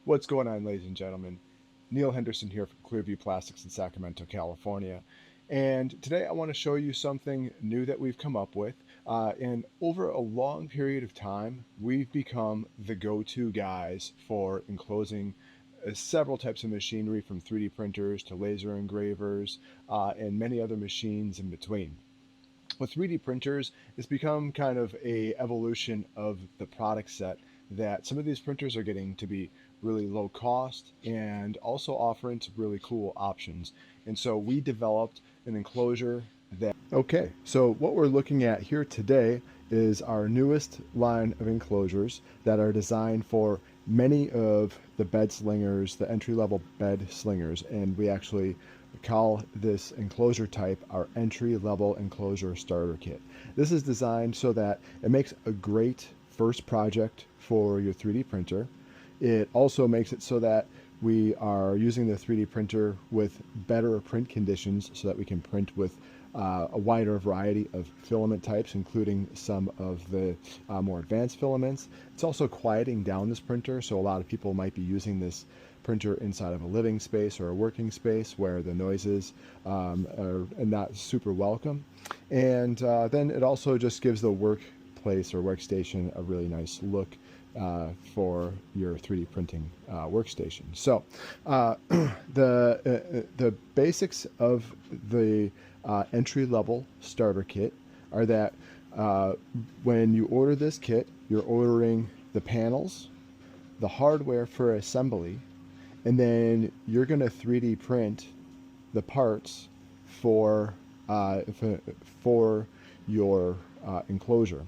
What's going on, ladies and gentlemen? Neil Henderson here from Clearview Plastics in Sacramento, California. And today I want to show you something new that we've come up with. And over a long period of time, we've become the go-to guys for enclosing several types of machinery, from 3D printers to laser engravers and many other machines in between. With 3D printers, it's become kind of a evolution of the product set, that some of these printers are getting to be really low cost and also offering some really cool options. And so we developed an enclosure that... Okay, so what we're looking at here today is our newest line of enclosures that are designed for many of the bed slingers, the entry-level bed slingers, and we actually call this enclosure type our entry-level enclosure starter kit. This is designed so that it makes a great first project for your 3D printer. It also makes it so that we are using the 3D printer with better print conditions so that we can print with a wider variety of filament types, including some of the more advanced filaments. It's also quieting down this printer, so a lot of people might be using this printer inside of a living space or a working space where the noises are not super welcome. And then it also just gives the workplace or workstation a really nice look for your 3D printing workstation. So the basics of the entry-level starter kit are that when you order this kit, you're ordering the panels, the hardware for assembly, and then you're going to 3D print the parts for your enclosure.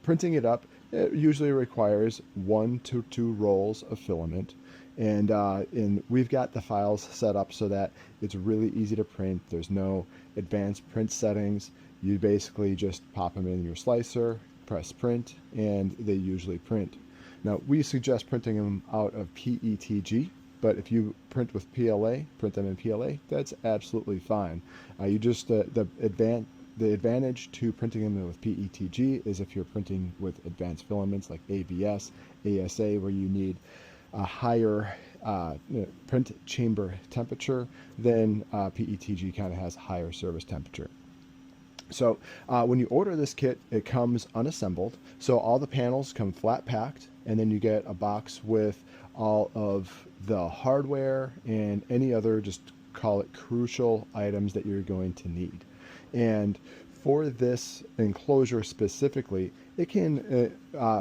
Printing it up, it usually requires 1 to 2 rolls of filament, and we've got the files set up so that it's really easy to print. There's no advanced print settings. You basically just pop them in your slicer, press print, and they usually print. Now, we suggest printing them out of PETG, but if you print with PLA, print them in PLA, that's absolutely fine. You just the advantage to printing them with PETG is if you're printing with advanced filaments like ABS, ASA, where you need a higher print chamber temperature, then PETG kind of has a higher service temperature. So when you order this kit, it comes unassembled. So all the panels come flat packed, and then you get a box with all of the hardware and any other, just call it crucial items that you're going to need. And for this enclosure specifically, it can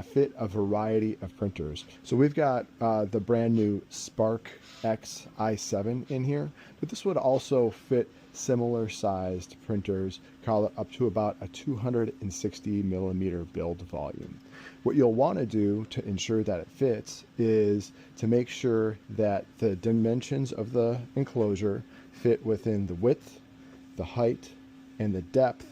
fit a variety of printers. So we've got the brand new SparkX i7 in here, but this would also fit similar sized printers, call it up to about a 260 millimeter build volume. What you'll want to do to ensure that it fits is to make sure that the dimensions of the enclosure fit within the width, the height, and the depth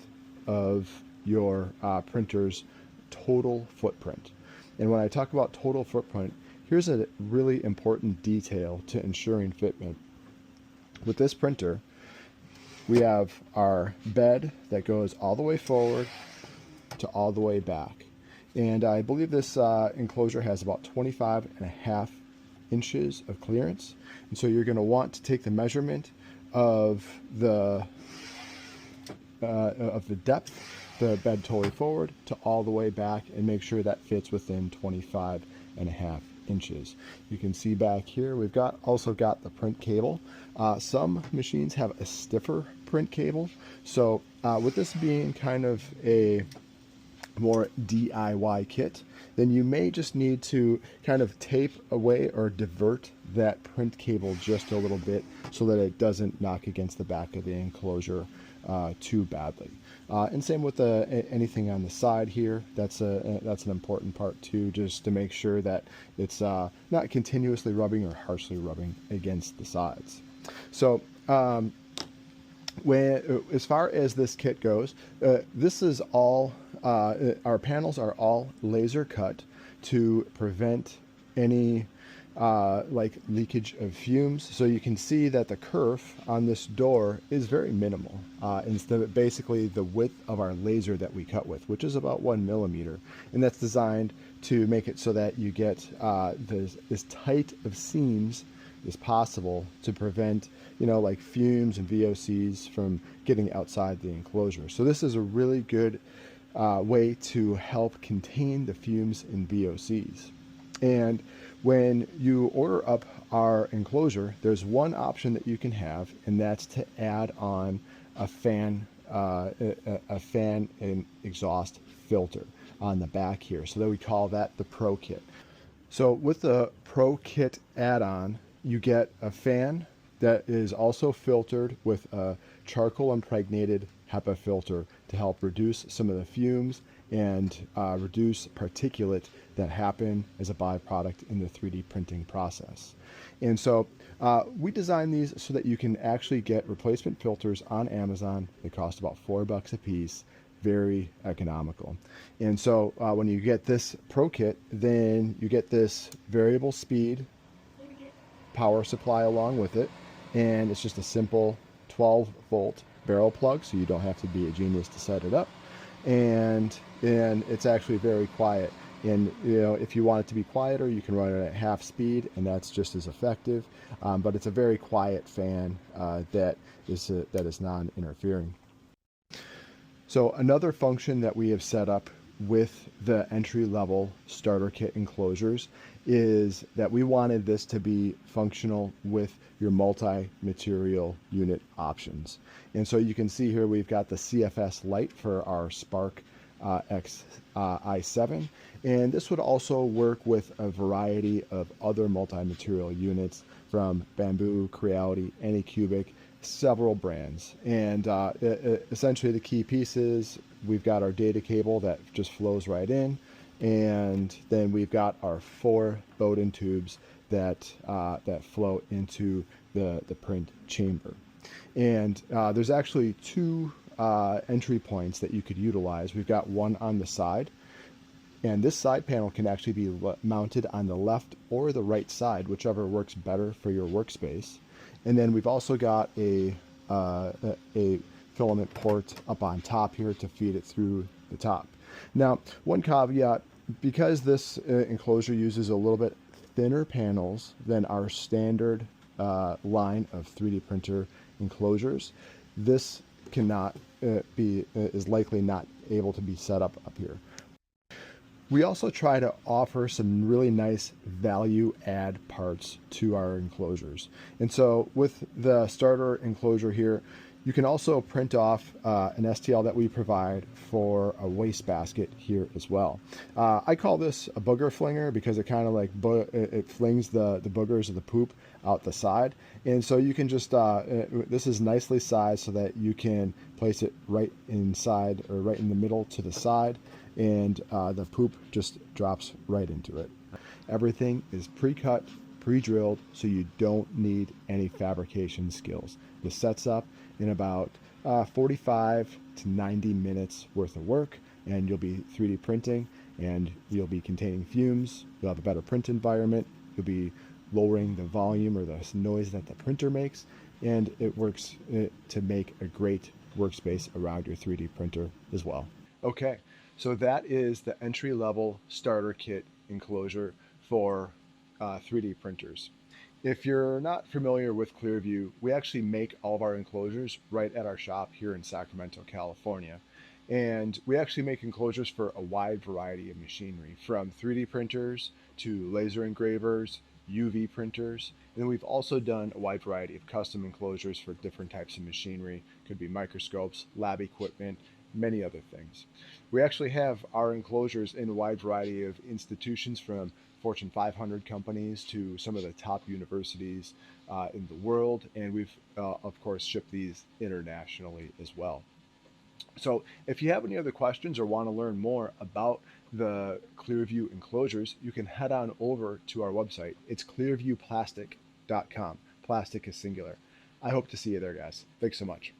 of your printer's total footprint. And when I talk about total footprint, here's a really important detail to ensuring fitment. With this printer, we have our bed that goes all the way forward to all the way back. And I believe this enclosure has about 25.5 inches of clearance. And so you're going to want to take the measurement of the depth, the bed totally forward to all the way back, and make sure that fits within 25.5 inches. You can see back here we've also got the print cable. Some machines have a stiffer print cable, so with this being kind of a more DIY kit, then you may just need to kind of tape away or divert that print cable just a little bit so that it doesn't knock against the back of the enclosure too badly. And same with anything on the side here. That's an important part too, just to make sure that it's not continuously rubbing or harshly rubbing against the sides. So as far as this kit goes, this is all our panels are all laser cut to prevent any like leakage of fumes. So you can see that the kerf on this door is very minimal. Instead of basically the width of our laser that we cut with, which is about 1 millimeter. And that's designed to make it so that you get as tight of seams as possible to prevent, like fumes and VOCs from getting outside the enclosure. So this is a really good way to help contain the fumes and VOCs. And when you order up our enclosure, there's one option that you can have, and that's to add on a fan and exhaust filter on the back here. So that we call that the Pro Kit. So with the Pro Kit add-on, you get a fan that is also filtered with a charcoal impregnated HEPA filter to help reduce some of the fumes and reduce particulate that happen as a byproduct in the 3D printing process. And so we designed these so that you can actually get replacement filters on Amazon. They cost about $4 a piece, very economical. And so when you get this Pro Kit, then you get this variable speed power supply along with it, and it's just a simple 12-volt barrel plug, so you don't have to be a genius to set it up, and it's actually very quiet. And if you want it to be quieter, you can run it at half speed, and that's just as effective. But it's a very quiet fan that is non-interfering. So another function that we have set up with the entry-level starter kit enclosures is that we wanted this to be functional with your multi-material unit options. And so you can see here we've got the CFS light for our SparkX i7, and this would also work with a variety of other multi-material units from Bamboo, Creality, Anycubic, several brands. And essentially the key pieces, we've got our data cable that just flows right in, and then we've got our 4 Bowden tubes that flow into the print chamber. And there's actually 2 entry points that you could utilize. We've got one on the side, and this side panel can actually be mounted on the left or the right side, whichever works better for your workspace. And then we've also got a filament port up on top here to feed it through the top. Now, one caveat, because this enclosure uses a little bit thinner panels than our standard line of 3D printer enclosures, this is likely not able to be set up here. We also try to offer some really nice value add parts to our enclosures. And so with the starter enclosure here, you can also print off an STL that we provide for a wastebasket here as well. I call this a booger flinger because it kind of like it flings the boogers of the poop out the side. And so you can just, this is nicely sized so that you can place it right inside or right in the middle to the side, and the poop just drops right into it. Everything is pre-cut, pre-drilled, so you don't need any fabrication skills. This sets up in about 45 to 90 minutes worth of work, and you'll be 3D printing, and you'll be containing fumes, you'll have a better print environment, you'll be lowering the volume or the noise that the printer makes, and it works to make a great workspace around your 3D printer as well. Okay, so that is the entry-level starter kit enclosure for 3D printers. If you're not familiar with Clearview, we actually make all of our enclosures right at our shop here in Sacramento, California. And we actually make enclosures for a wide variety of machinery, from 3D printers to laser engravers, UV printers, and then we've also done a wide variety of custom enclosures for different types of machinery. Could be microscopes, lab equipment, many other things. We actually have our enclosures in a wide variety of institutions, from Fortune 500 companies to some of the top universities in the world, and we've of course shipped these internationally as well. So if you have any other questions or want to learn more about the Clearview enclosures, you can head on over to our website. It's clearviewplastic.com. Plastic is singular. I hope to see you there, guys. Thanks so much.